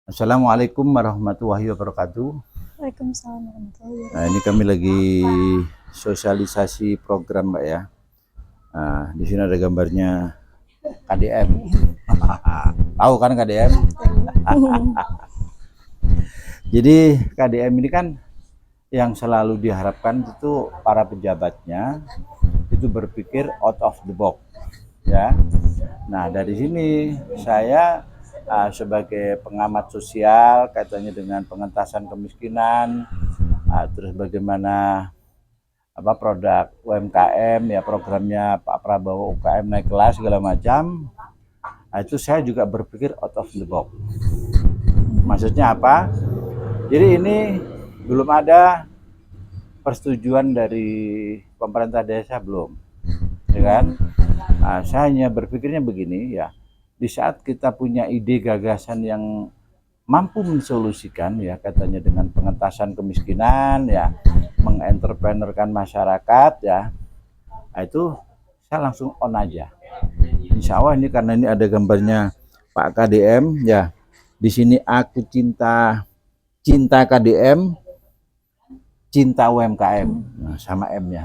Assalamualaikum warahmatullahi wabarakatuh. Waalaikumsalam warahmatullahi Nah, ini kami lagi sosialisasi program, Mbak ya. Nah, di sini ada gambarnya KDM. Tahu kan KDM? Jadi KDM ini kan yang selalu diharapkan itu para pejabatnya itu berpikir out of the box, ya. Nah, dari sini saya sebagai pengamat sosial kaitannya dengan pengentasan kemiskinan, terus bagaimana produk UMKM ya, programnya Pak Prabowo UKM naik kelas segala macam. Itu saya juga berpikir out of the box. Maksudnya apa? Jadi ini belum ada persetujuan dari pemerintah desa, belum, ya kan? Nah, saya hanya berpikirnya begini ya. Di saat kita punya ide gagasan yang mampu mensolusikan ya, katanya dengan pengentasan kemiskinan ya, mengenterpreneurkan masyarakat ya, itu saya langsung on aja. Insya Allah ini karena ini ada gambarnya Pak KDM ya. Di sini aku cinta KDM, cinta UMKM, nah, sama M-nya.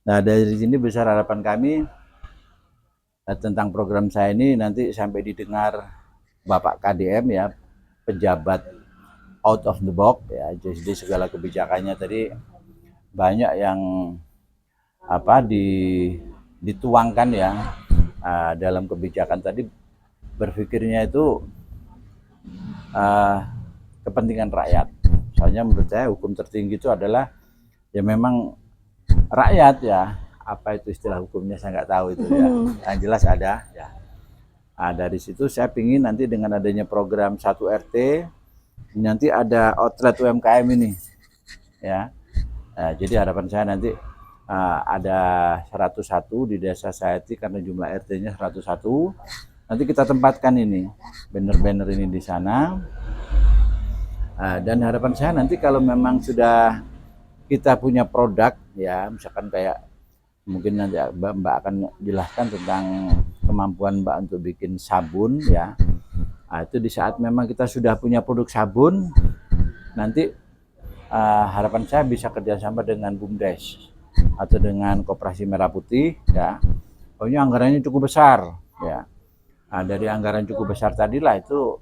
Nah, dari sini besar harapan kami tentang program saya ini nanti sampai didengar Bapak KDM ya, pejabat out of the box ya. Jadi segala kebijakannya tadi banyak yang dituangkan ya dalam kebijakan tadi, berpikirnya itu kepentingan rakyat. Soalnya menurut saya hukum tertinggi itu adalah ya memang rakyat ya. Apa itu istilah hukumnya saya nggak tahu itu ya. Yang jelas ada ya. Nah, dari situ saya pingin nanti dengan adanya program 1 RT nanti ada outlet UMKM ini ya. Nah, jadi harapan saya nanti ada 101 di desa saya itu, karena jumlah RT-nya 101. Nanti kita tempatkan ini banner-banner ini di sana. Dan harapan saya nanti kalau memang sudah kita punya produk ya, misalkan kayak mungkin nanti Mbak akan jelaskan tentang kemampuan Mbak untuk bikin sabun ya. Nah, itu di saat memang kita sudah punya produk sabun, nanti harapan saya bisa kerjasama dengan BUMDes atau dengan Koperasi Merah Putih ya. Pokoknya anggarannya cukup besar ya. Nah, dari anggaran cukup besar tadilah itu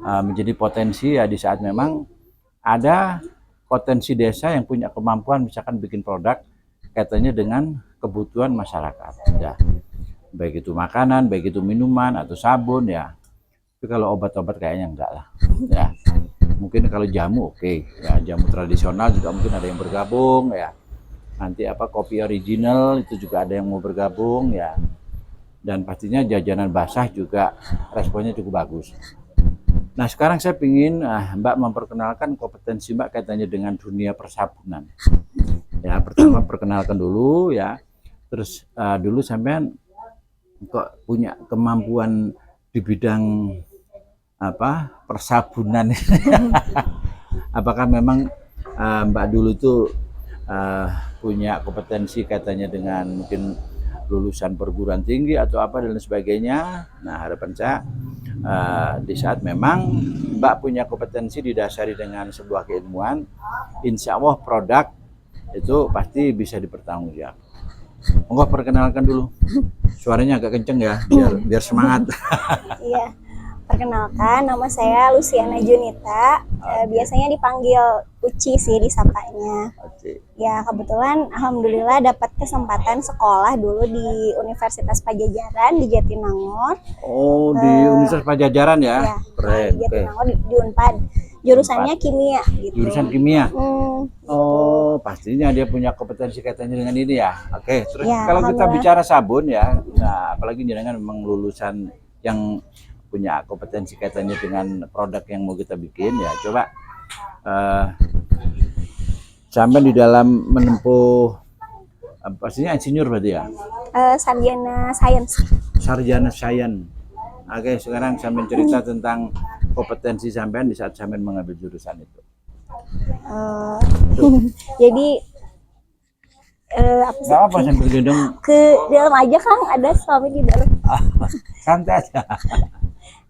menjadi potensi ya, di saat memang ada potensi desa yang punya kemampuan misalkan bikin produk kaitannya dengan kebutuhan masyarakat ya, baik itu makanan, baik itu minuman atau sabun ya. Tapi kalau obat-obat kayaknya enggak lah ya. Mungkin kalau jamu oke ya, jamu tradisional juga mungkin ada yang bergabung ya. Nanti kopi original itu juga ada yang mau bergabung ya. Dan pastinya jajanan basah juga responnya cukup bagus. Nah, sekarang saya ingin Mbak memperkenalkan kompetensi Mbak kaitannya dengan dunia persabunan. Ya, pertama perkenalkan dulu ya. Terus dulu sampean kok punya kemampuan di bidang persabunan? Apakah memang Mbak dulu itu punya kompetensi kaitannya dengan mungkin lulusan perguruan tinggi atau apa dan sebagainya? Nah, harapan saya di saat memang Mbak punya kompetensi didasari dengan sebuah keilmuan, insya Allah produk itu pasti bisa dipertanggungjawab. Monggo perkenalkan dulu. Suaranya agak kenceng ya, biar semangat. Iya, perkenalkan nama saya Luciana Junita. Biasanya dipanggil Uci sih disapanya. Ya, kebetulan alhamdulillah dapat kesempatan sekolah dulu di Universitas Pajajaran di Jatinangor. Oh, di Universitas Pajajaran ya? Ya, keren. Di Jatinangor di Unpad. Jurusannya kimia gitu. Jurusan kimia. Gitu. Oh, pastinya dia punya kompetensi kaitannya dengan ini ya. Oke, terus ya, kalau kita bicara sabun ya, nah apalagi jenengan memang lulusan yang punya kompetensi kaitannya dengan produk yang mau kita bikin ya. Coba sampai di dalam menempuh pastinya insinyur berarti ya? Sarjana Sains. Sarjana Sains. Oke, sekarang sampai cerita tentang kompetensi sampean di saat sampean mengambil jurusan itu. Jadi apa sih? Gak apa sambil gendong ke dalam aja, Kang, ada suami di dalam. Santai aja.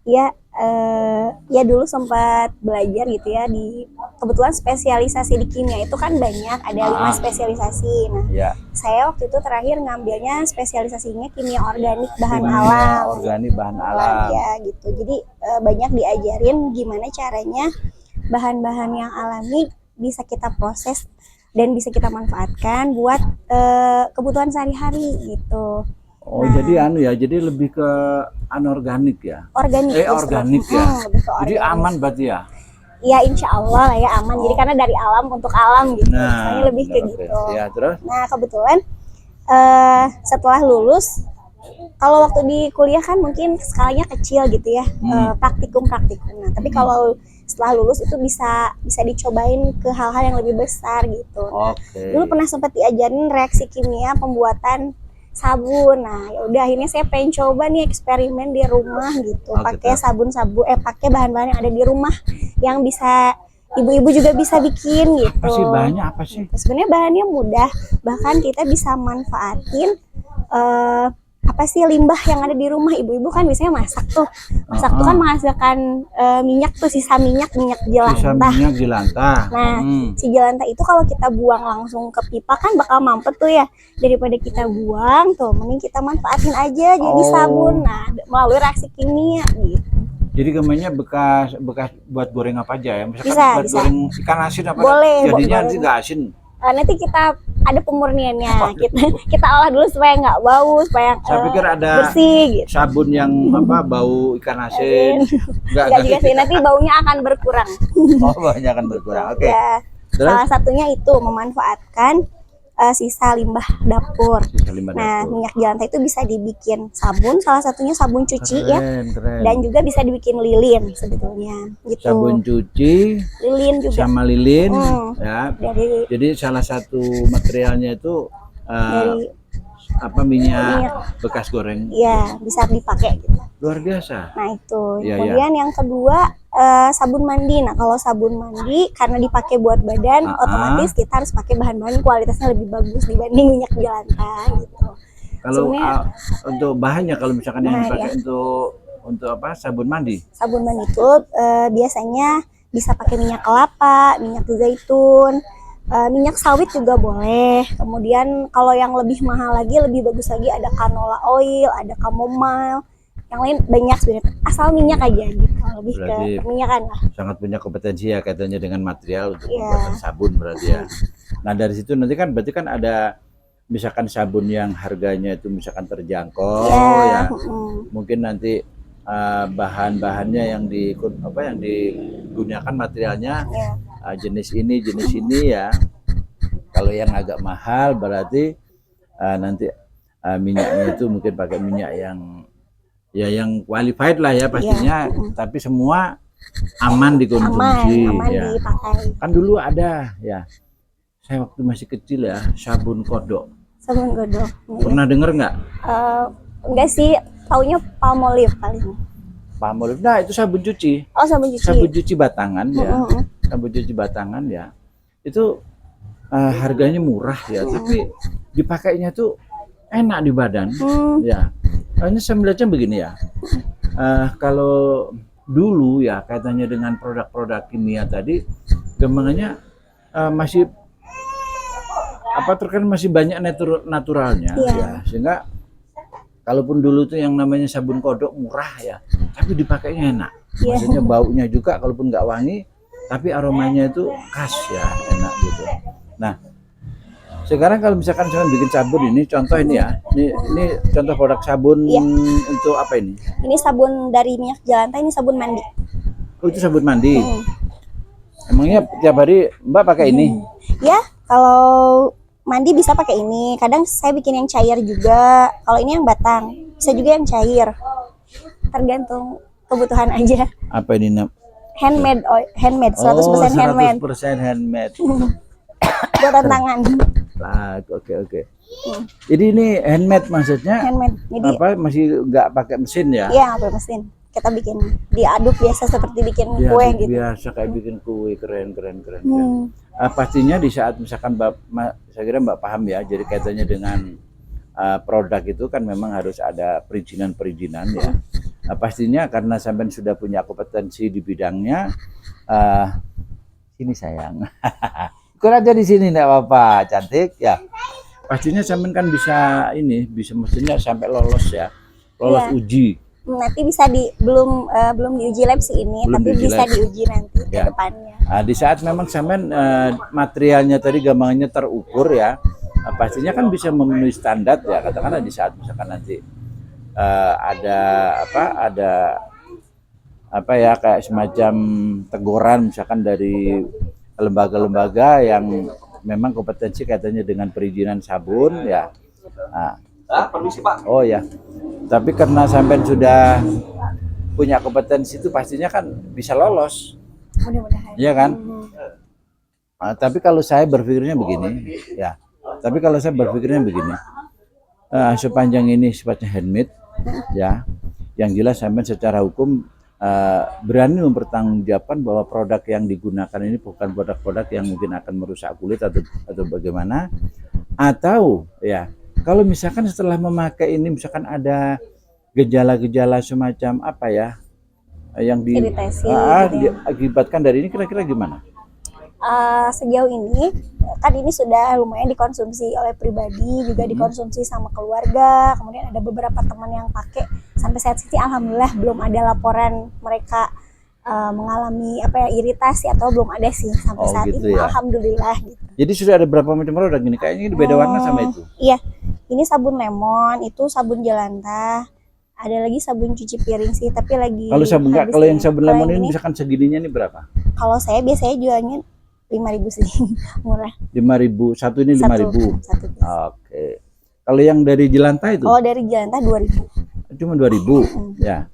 Ya, ya dulu sempat belajar gitu ya, di kebetulan spesialisasi di kimia itu kan banyak, ada 5 spesialisasi. Nah, Ya. saya waktu itu terakhir ngambilnya spesialisasinya kimia organik bahan Kimia alam. organik bahan alam. Ya gitu. Jadi banyak diajarin gimana caranya bahan-bahan yang alami bisa kita proses dan bisa kita manfaatkan buat kebutuhan sehari-hari gitu. Oh, jadi jadi lebih ke anorganik ya? Organik. Organik ya. Lebih ke Jadi organik. aman berarti ya? Ya insya Allah lah ya aman. Jadi karena dari alam untuk alam gitu. Misalnya lebih ke oke. gitu. Ya, terus? Nah kebetulan setelah lulus, kalau waktu di kuliah kan mungkin skalanya kecil gitu ya, praktikum. Nah tapi kalau setelah lulus itu bisa dicobain ke hal-hal yang lebih besar gitu. Nah, dulu pernah sempat diajarin reaksi kimia pembuatan sabun. Nah, ya udah akhirnya saya pengen coba nih eksperimen di rumah gitu. Pakai pakai bahan-bahan yang ada di rumah yang bisa ibu-ibu juga bisa bikin gitu. Apa sih bahannya apa sih? Sebenarnya bahannya mudah. Bahkan kita bisa manfaatin apa sih limbah yang ada di rumah. Ibu-ibu kan biasanya masak tuh. Masak tuh kan menghasilkan minyak tuh, sisa minyak jelantah. Sisa minyak jelantah. Nah, si jelantah itu kalau kita buang langsung ke pipa kan bakal mampet tuh ya. Daripada kita buang tuh, mending kita manfaatin aja jadi sabun. Nah, melalui reaksi kimia gitu. Jadi kemanya bekas buat goreng apa aja ya? Misalkan Bisa, buat goreng ikan asin apa? Boleh. Jadinya nanti nggak asin. Nanti kita ada pemurniannya. Kita olah dulu supaya nggak bau, supaya Saya pikir ada bersih gitu. sabun yang bau ikan asin. Enggak juga sih, nanti baunya akan berkurang. Oh, baunya akan berkurang. Oke. Ya, salah satunya itu memanfaatkan sisa limbah dapur. Nah, minyak jelantah itu bisa dibikin sabun, salah satunya sabun cuci ya. Keren. Dan juga bisa dibikin lilin sebetulnya gitu. Sabun cuci, lilin juga. sama lilin ya. Jadi salah satu materialnya itu dari minyak bekas goreng. Iya, bisa dipakai gitu. Luar biasa. Nah, itu. Ya, Kemudian yang kedua sabun mandi. Nah, kalau sabun mandi karena dipakai buat badan, otomatis kita harus pakai bahan-bahan kualitasnya lebih bagus dibanding minyak jelantah gitu. Kalau untuk bahannya, kalau misalkan yang dipakai untuk apa? Sabun mandi. Sabun mandi itu biasanya bisa pakai minyak kelapa, minyak zaitun, minyak sawit juga boleh. Kemudian kalau yang lebih mahal lagi, lebih bagus lagi, ada canola oil, ada chamomile. Yang lain banyak sebenarnya, asal minyak aja gitu, lebih berarti ke minyakan lah. Sangat punya kompetensi ya katanya dengan material untuk membuat sabun berarti ya. Nah, dari situ nanti kan berarti kan ada misalkan sabun yang harganya itu misalkan terjangkau ya. Mungkin nanti bahan-bahannya yang digunakan materialnya jenis ini ya. Kalau yang agak mahal berarti nanti minyaknya itu mungkin pakai minyak yang qualified lah ya pastinya, tapi semua aman dikonsumsi. Aman ya. Dipakai. Kan dulu ada ya, saya waktu masih kecil ya, sabun kodok. Sabun kodok. Pernah dengar nggak? Enggak sih, taunya Palmolive paling. Palmolive, nah itu sabun cuci. Oh, sabun cuci. Sabun cuci batangan ya. Sabun cuci batangan ya. Itu harganya murah ya, tapi dipakainya tuh enak di badan. Ya. Hanya saya melihatnya begini ya, kalau dulu ya kaitannya dengan produk-produk kimia tadi, gampangannya masih terkadang masih banyak naturalnya ya, sehingga kalaupun dulu tuh yang namanya sabun kodok murah ya, tapi dipakainya enak. Maksudnya baunya juga kalaupun nggak wangi, tapi aromanya itu khas ya, enak gitu. Nah, sekarang kalau misalkan saya bikin sabun ini, contoh ini ya, ini contoh produk sabun untuk apa ini? Ini sabun dari minyak jelantah, ini sabun mandi. Oh, itu sabun mandi. Emangnya tiap hari Mbak pakai ini? Ya, kalau mandi bisa pakai ini. Kadang saya bikin yang cair juga. Kalau ini yang batang, bisa juga yang cair. Tergantung kebutuhan aja. Apa ini? Handmade, 100% handmade. 100% handmade. Buatan tangan. Oke. Jadi ini handmade maksudnya? Handmade. Jadi masih nggak pakai mesin ya? Iya, nggak pakai mesin. Kita bikin diaduk biasa seperti bikin kue gitu. Biasa kayak bikin kue, keren. Pastinya di saat misalkan saya kira Mbak paham ya, jadi kaitannya dengan produk itu kan memang harus ada perizinan-perizinan ya. Nah, pastinya karena sampean sudah punya kompetensi di bidangnya, sini sayang, ikut aja di sini enggak apa-apa, cantik ya. Pastinya sampean kan bisa mestinya sampai lolos ya, lolos Iya. uji. Nanti bisa belum diuji lab sih ini, Belum tapi diuji bisa lab. diuji nanti Ya. ke depannya. Nah, di saat memang sampean materialnya tadi gambarnya terukur ya, pastinya kan bisa memenuhi standar ya. Katakanlah di saat misalkan nanti ada kayak semacam teguran misalkan dari lembaga-lembaga yang memang kompetensi katanya dengan perizinan sabun ya. Permisi Pak. Oh ya. Tapi karena sampean sudah punya kompetensi itu pastinya kan bisa lolos. Mudah-mudahan. Iya kan? Tapi kalau saya berpikirnya begini, ya. Tapi kalau saya berpikirnya begini, sepanjang ini sifatnya handmade, ya, yang jelas sampean secara hukum berani mempertanggungjawabkan bahwa produk yang digunakan ini bukan produk-produk yang mungkin akan merusak kulit atau bagaimana, atau ya, kalau misalkan setelah memakai ini misalkan ada gejala-gejala semacam apa ya, yang Iritasi, gitu ya. diakibatkan dari ini kira-kira gimana? Sejauh ini kan ini sudah lumayan dikonsumsi oleh pribadi, juga dikonsumsi sama keluarga, kemudian ada beberapa teman yang pakai. Sampai saat ini alhamdulillah belum ada laporan mereka mengalami iritasi atau belum ada sih sampai saat gitu ini. ya. Alhamdulillah gitu. Jadi sudah ada berapa macam produk ini? Kayaknya ini beda warna sama itu. Iya, ini sabun lemon, itu sabun jelantah. Ada lagi sabun cuci piring sih, tapi lagi Kalau sabun habis kalau nih. yang sabun Kalau lemon yang ini misalkan segininya ini berapa? Kalau saya biasanya jualnya 5.000 sih, murah. 5.000, satu ini 5.000. Satu. Oke. Kalau yang dari jelantah itu? Kalau dari jelantah 2.000. Cuma 2.000. Ya.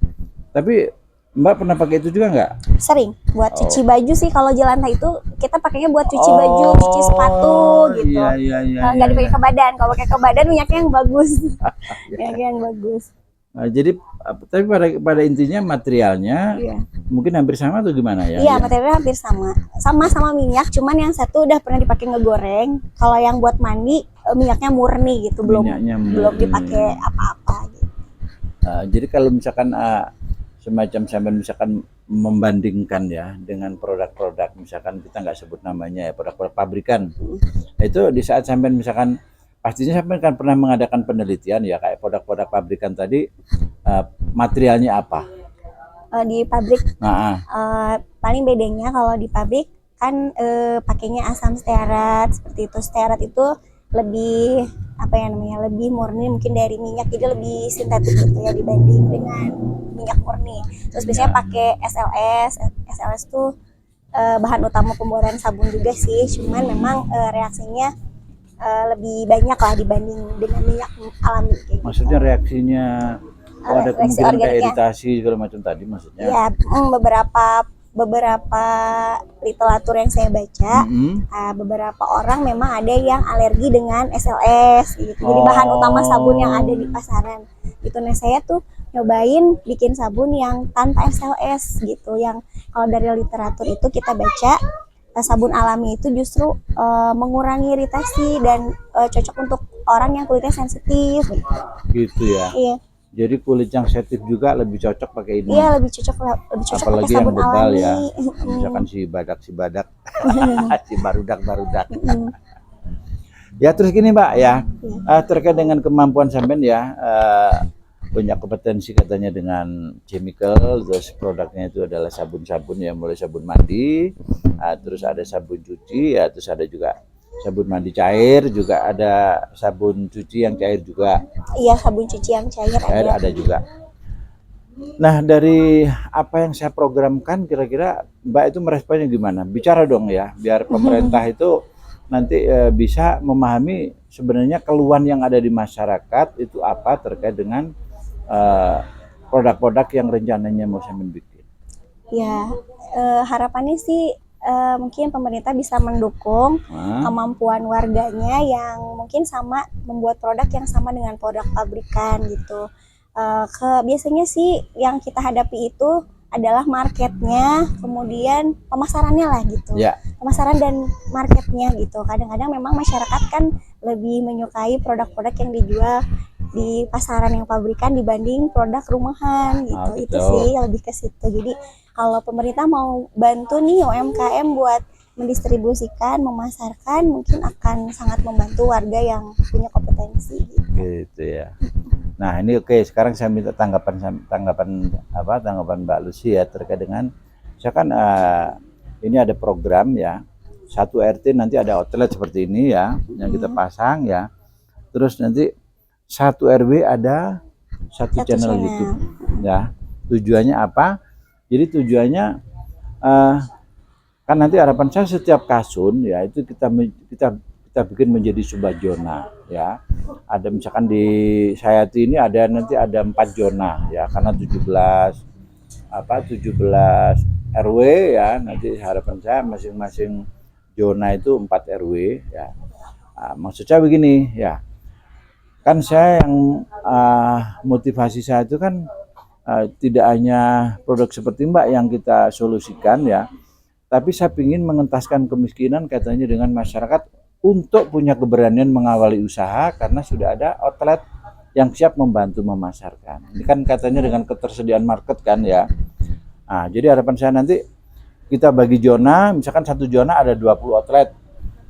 Tapi Mbak pernah pakai itu juga nggak? Sering buat cuci baju sih. Kalau jelantah itu kita pakainya buat cuci baju, cuci sepatu gitu. Iya. Nggak dipakai ke badan. Kalau pakai ke badan minyaknya yang bagus. Minyaknya yang bagus. Nah, jadi tapi pada intinya materialnya mungkin hampir sama atau gimana ya? Iya, materialnya hampir sama. Sama minyak, cuman yang satu udah pernah dipakai ngegoreng. Kalau yang buat mandi minyaknya murni gitu, belum dipakai apa-apa gitu. Jadi kalau misalkan semacam sampean misalkan membandingkan ya dengan produk-produk misalkan kita nggak sebut namanya ya, produk-produk pabrikan. Itu di saat sampean misalkan pastinya sampean kan pernah mengadakan penelitian ya kayak produk-produk pabrikan tadi, materialnya apa? Di pabrik paling bedanya kalau di pabrik kan pakainya asam stearat seperti itu. Stearat itu lebih lebih murni mungkin dari minyak, jadi lebih sintetik gitu ya dibanding dengan minyak murni. Terus biasanya pakai SLS tuh bahan utama pembuatan sabun juga sih, cuman memang reaksinya lebih banyak lah dibanding dengan minyak alami kayak Maksudnya gitu. Reaksinya ada kemungkinan kayak iritasi segala macam tadi maksudnya? Ya, beberapa literatur yang saya baca, beberapa orang memang ada yang alergi dengan SLS gitu. Jadi bahan utama sabun yang ada di pasaran. Gitu. Nah, saya tuh nyobain bikin sabun yang tanpa SLS gitu. Yang kalau dari literatur itu kita baca sabun alami itu justru mengurangi iritasi dan cocok untuk orang yang kulitnya sensitif gitu ya. Iya. Jadi kulit yang sensitif juga lebih cocok pakai ini. Iya, lebih cocok apalagi pakai sabun yang bebal alami ya. Misalkan si badak si barudak ya. Terus gini Mbak ya, terkait dengan kemampuan sampean ya, punya kompetensi katanya dengan chemical, terus produknya itu adalah sabun-sabun ya, mulai sabun mandi, terus ada sabun cuci ya, terus ada juga sabun mandi cair, juga ada sabun cuci yang cair juga. Iya, sabun cuci yang cair ada juga. Nah, dari apa yang saya programkan, kira-kira Mbak itu meresponnya gimana? Bicara dong ya, biar pemerintah itu nanti bisa memahami sebenarnya keluhan yang ada di masyarakat itu apa terkait dengan produk-produk yang rencananya mau saya bikin. Ya, harapannya sih mungkin pemerintah bisa mendukung kemampuan warganya yang mungkin sama membuat produk yang sama dengan produk pabrikan gitu. Biasanya sih yang kita hadapi itu adalah marketnya, kemudian pemasarannya lah gitu. Ya. Pemasaran dan marketnya gitu. Kadang-kadang memang masyarakat kan lebih menyukai produk-produk yang dijual di pasaran yang pabrikan dibanding produk rumahan gitu. Itu betul. sih lebih ke situ. Jadi kalau pemerintah mau bantu nih UMKM buat mendistribusikan, memasarkan, mungkin akan sangat membantu warga yang punya kompetensi gitu ya. Nah ini oke, sekarang saya minta tanggapan Mbak Lucy ya terkait dengan misalkan ini ada program ya, 1 RT nanti ada outlet seperti ini ya yang kita pasang ya, terus nanti 1 RW ada satu channel YouTube ya. Tujuannya apa? Jadi tujuannya kan nanti harapan saya setiap kasun ya itu kita bikin menjadi sebuah zona ya. Ada misalkan di Sayati ini nanti ada 4 zona ya, karena 17 RW ya, nanti harapan saya masing-masing zona itu 4 RW ya. Maksud saya begini ya, kan saya yang motivasi saya itu kan tidak hanya produk seperti Mbak yang kita solusikan ya, tapi saya ingin mengentaskan kemiskinan katanya dengan masyarakat untuk punya keberanian mengawali usaha karena sudah ada outlet yang siap membantu memasarkan. Ini kan katanya dengan ketersediaan market kan ya. Nah, jadi harapan saya nanti kita bagi zona, misalkan 1 zona ada 20 outlet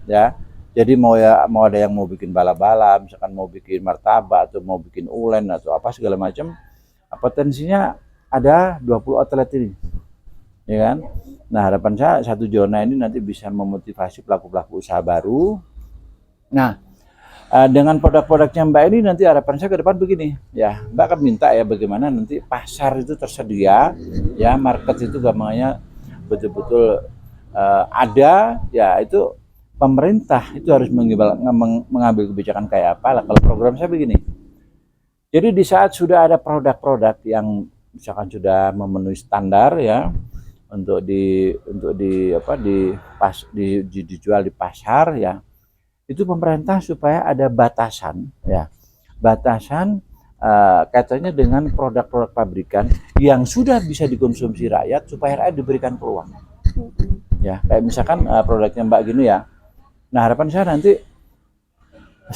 ya. Jadi mau ada yang mau bikin bala-bala, misalkan mau bikin martabak atau mau bikin ulen atau apa segala macam, potensinya ada 20 outlet ini. Ya kan? Nah, harapan saya 1 zona ini nanti bisa memotivasi pelaku-pelaku usaha baru. Nah, dengan produk-produknya Mbak ini nanti harapan saya ke depan begini, ya Mbak akan minta ya bagaimana nanti pasar itu tersedia, ya market itu gampangnya betul-betul ada, ya itu pemerintah itu harus mengambil kebijakan kayak apa lah. Kalau program saya begini, jadi di saat sudah ada produk-produk yang misalkan sudah memenuhi standar ya, untuk dijual di pasar ya, itu pemerintah supaya ada batasan ya, kaitannya dengan produk-produk pabrikan yang sudah bisa dikonsumsi rakyat supaya rakyat diberikan peluang ya, kayak misalkan produknya Mbak gini ya. Nah, harapan saya nanti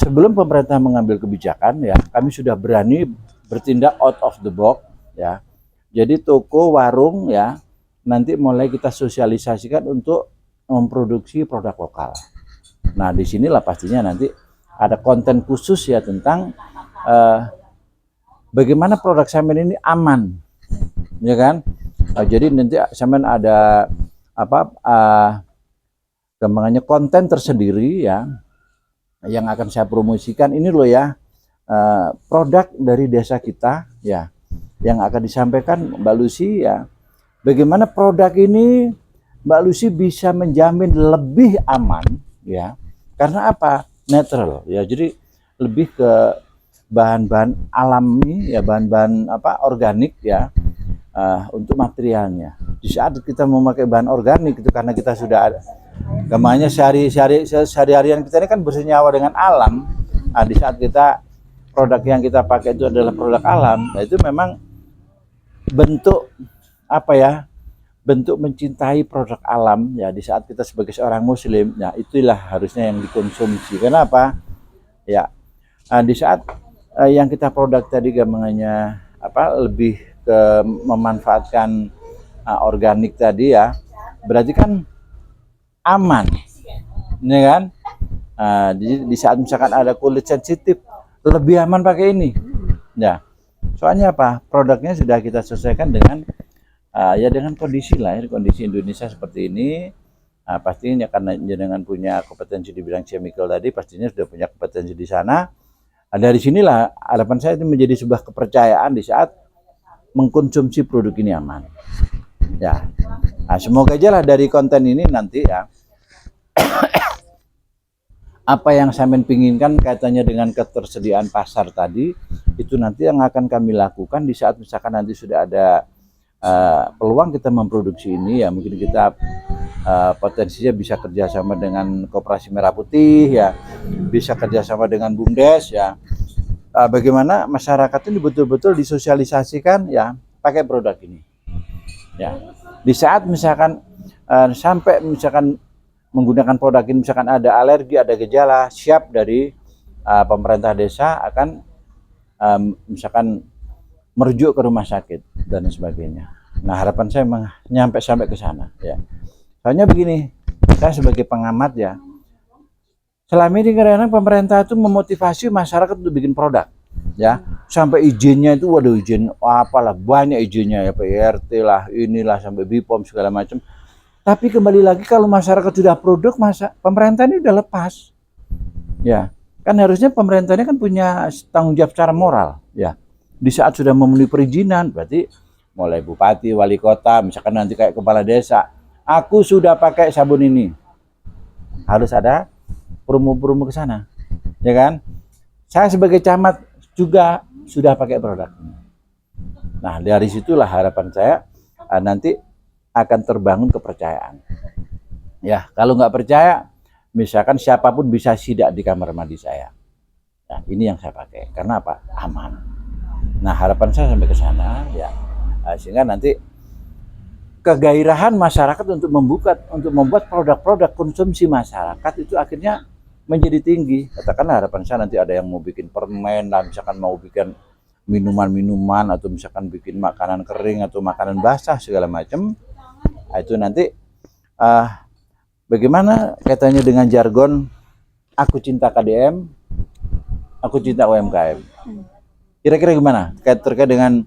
sebelum pemerintah mengambil kebijakan ya, kami sudah berani bertindak out of the box ya. Jadi toko, warung ya, nanti mulai kita sosialisasikan untuk memproduksi produk lokal. Nah, disinilah pastinya nanti ada konten khusus ya tentang bagaimana produk semen ini aman, ya kan? Jadi nanti semen ada gampangannya konten tersendiri ya, yang akan saya promosikan ini loh ya, produk dari desa kita ya, yang akan disampaikan Mbak Lucy ya. Bagaimana produk ini Mbak Lucy bisa menjamin lebih aman ya, karena apa? Natural ya, jadi lebih ke bahan-bahan alami ya, bahan-bahan organik ya, untuk materialnya. Di saat kita memakai bahan organik itu karena kita sudah ada gamanya sehari-harian kita ini kan bersenyawa dengan alam. Nah, di saat kita produk yang kita pakai itu adalah produk alam, nah itu memang bentuk bentuk mencintai produk alam ya. Di saat kita sebagai seorang muslim ya, itulah harusnya yang dikonsumsi. Kenapa ya? Di saat yang kita produk tadi gampangannya lebih ke memanfaatkan organik tadi ya, berarti kan aman ya kan. Di saat misalkan ada kulit sensitif, lebih aman pakai ini ya. Soalnya apa? Produknya sudah kita sesuaikan dengan dengan kondisi lah ya, kondisi Indonesia seperti ini. Pastinya karena dengan punya kompetensi di bidang chemical tadi, pastinya sudah punya kompetensi di sana. Dari sinilah harapan saya itu menjadi sebuah kepercayaan di saat mengkonsumsi produk ini aman. Ya, semoga aja lah dari konten ini nanti ya, apa yang saya pinginkan kaitannya dengan ketersediaan pasar tadi, itu nanti yang akan kami lakukan di saat misalkan nanti sudah ada peluang kita memproduksi ini ya, mungkin kita potensinya bisa kerjasama dengan Koperasi Merah Putih ya, bisa kerjasama dengan BUMDes ya, bagaimana masyarakat ini betul-betul disosialisasikan ya pakai produk ini Ya, di saat misalkan sampai misalkan menggunakan produk ini, misalkan ada alergi, ada gejala, siap dari pemerintah desa akan misalkan merujuk ke rumah sakit dan sebagainya. Nah, harapan saya memang sampai ke sana ya. Soalnya begini, saya sebagai pengamat ya, selama ini kadang-kadang pemerintah itu memotivasi masyarakat untuk bikin produk ya, sampai izinnya itu waduh, izin apalah banyak izinnya ya, PRT lah, inilah, sampai BPOM segala macam. Tapi kembali lagi kalau masyarakat sudah produk, pemerintah ini udah lepas ya. Kan harusnya pemerintah ini kan punya tanggung jawab secara moral ya. Di saat sudah memenuhi perizinan, berarti mulai bupati, wali kota, misalkan nanti kayak kepala desa, aku sudah pakai sabun ini, harus ada promo-promo ke sana, ya kan? Saya sebagai camat juga sudah pakai produk. Nah, dari situlah harapan saya nanti akan terbangun kepercayaan. Ya, kalau nggak percaya, misalkan siapapun bisa sidak di kamar mandi saya. Nah, ini yang saya pakai. Karena apa? Aman. Nah, harapan saya sampai ke sana, ya, sehingga nanti kegairahan masyarakat untuk membuat produk-produk konsumsi masyarakat itu akhirnya menjadi tinggi. Katakanlah harapan saya nanti ada yang mau bikin permen lah, misalkan mau bikin minuman-minuman, atau misalkan bikin makanan kering atau makanan basah segala macam. Nah, itu nanti bagaimana katanya dengan jargon aku cinta KDM, aku cinta UMKM. Kira-kira gimana terkait dengan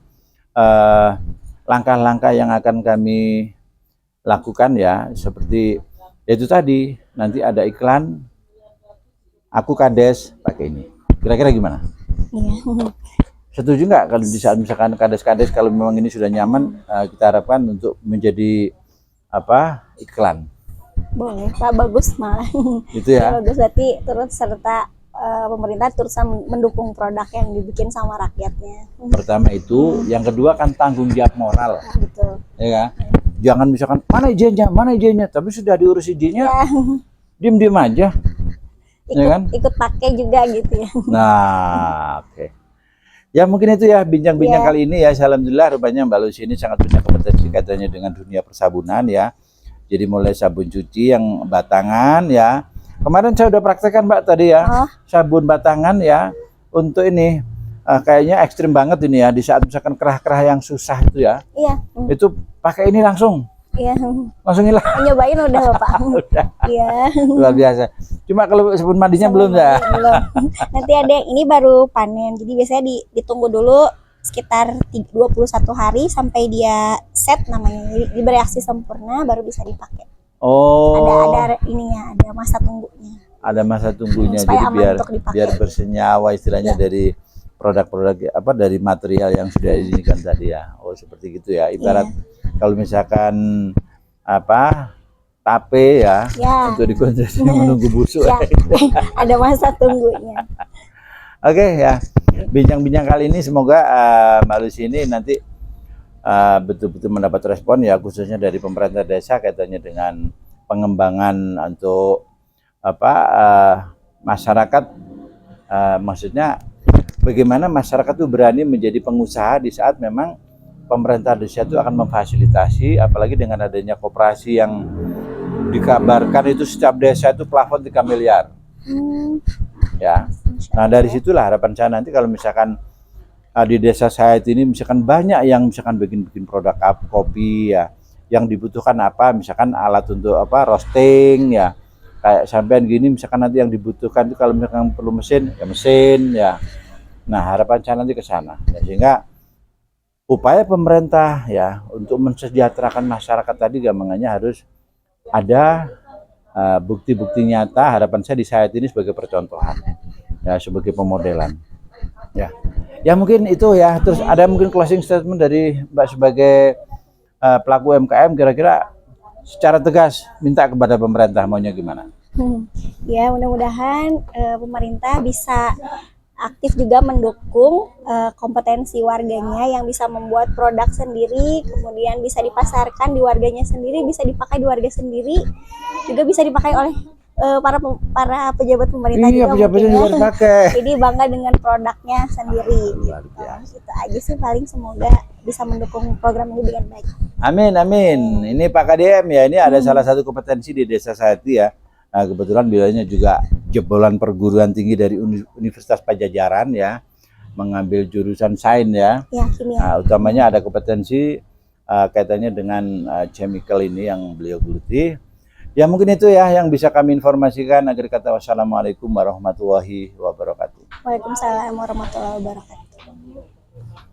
langkah-langkah yang akan kami lakukan ya, seperti itu tadi, nanti ada iklan aku kades pakai ini. Kira-kira gimana? Iya. Setuju nggak kalau di saat misalkan kades-kades, kalau memang ini sudah nyaman, kita harapkan untuk menjadi iklan? Boleh, Pak, bagus malah. Itu ya. Bagus, berarti turut serta pemerintah turut mendukung produk yang dibikin sama rakyatnya. Pertama itu, yang kedua kan tanggung jawab moral. Nah, betul. Ya kan? Jangan misalkan mana izinnya, tapi sudah diurus izinnya, Ya, diem aja. Ya kan? ikut pakai juga gitu ya. Nah, oke. Ya mungkin itu ya bincang-bincang Ya. kali ini ya. Alhamdulillah rupanya Mbak Lucy ini sangat punya kompetensi katanya dengan dunia persabunan ya. Jadi mulai sabun cuci yang batangan ya. Kemarin saya udah praktekkan Mbak tadi ya. Oh. Sabun batangan ya. Untuk ini kayaknya ekstrim banget ini ya. Di saat misalkan kerah-kerah yang susah itu ya. Iya. Itu pakai ini langsung hilang. Nyobain udah Bapak. Udah. Iya. Luar biasa. Cuma kalau sabun mandinya belum ya. Belum. Nanti ada yang ini baru panen. Jadi biasanya ditunggu dulu sekitar 21 hari sampai dia set namanya. Jadi bereaksi sempurna baru bisa dipakai. Oh. Ada ininya, ada masa tunggunya. Ada masa tunggunya, Supaya jadi aman biar untuk dipakai. biar bersenyawa istilahnya Ya. dari produk-produk dari material yang sudah diinikan tadi ya. Oh, seperti gitu ya. Ibarat kalau misalkan tape ya, untuk dikonsumsi menunggu busuk. Ya. Ada masa tunggunya. Oke ya. Bincang-bincang kali ini semoga Mbak Lucy ini nanti betul-betul mendapat respon ya, khususnya dari pemerintah desa kaitannya dengan pengembangan untuk masyarakat, maksudnya bagaimana masyarakat itu berani menjadi pengusaha di saat memang pemerintah desa itu akan memfasilitasi, apalagi dengan adanya koperasi yang dikabarkan itu setiap desa itu plafon 3 miliar. Ya. Nah, dari situlah harapan saya nanti kalau misalkan di desa saya ini misalkan banyak yang misalkan bikin produk kopi ya, yang dibutuhkan misalkan alat untuk roasting ya, kayak sampean gini misalkan nanti yang dibutuhkan itu kalau misalkan perlu mesin ya. Nah, harapan saya nanti ke sana ya, sehingga upaya pemerintah ya untuk mensejahterakan masyarakat tadi gampangannya harus ada bukti-bukti nyata. Harapan saya di saat ini sebagai percontohan ya, sebagai pemodelan ya mungkin itu ya. Terus ada mungkin closing statement dari Mbak sebagai pelaku UMKM, kira-kira secara tegas minta kepada pemerintah maunya gimana? Ya, mudah-mudahan pemerintah bisa aktif juga mendukung kompetensi warganya yang bisa membuat produk sendiri, kemudian bisa dipasarkan di warganya sendiri, bisa dipakai di warga sendiri, juga bisa dipakai oleh para pejabat pemerintah Iya, juga pejabatnya mungkin juga dipakai. Jadi bangga dengan produknya sendiri. Luar Gitu. biasa. Itu aja sih paling, semoga bisa mendukung program ini dengan baik. Amin, amin. Ini Pak KDM ya, ini ada salah satu kompetensi di desa saya itu ya. Nah, kebetulan beliaunya juga jebolan perguruan tinggi dari Universitas Pajajaran ya, mengambil jurusan sains ya. Ya, kimia. Nah, utamanya ada kompetensi kaitannya dengan chemical ini yang beliau geluti. Ya mungkin itu ya yang bisa kami informasikan. Akhir kata wassalamualaikum warahmatullahi wabarakatuh. Waalaikumsalam warahmatullahi wabarakatuh.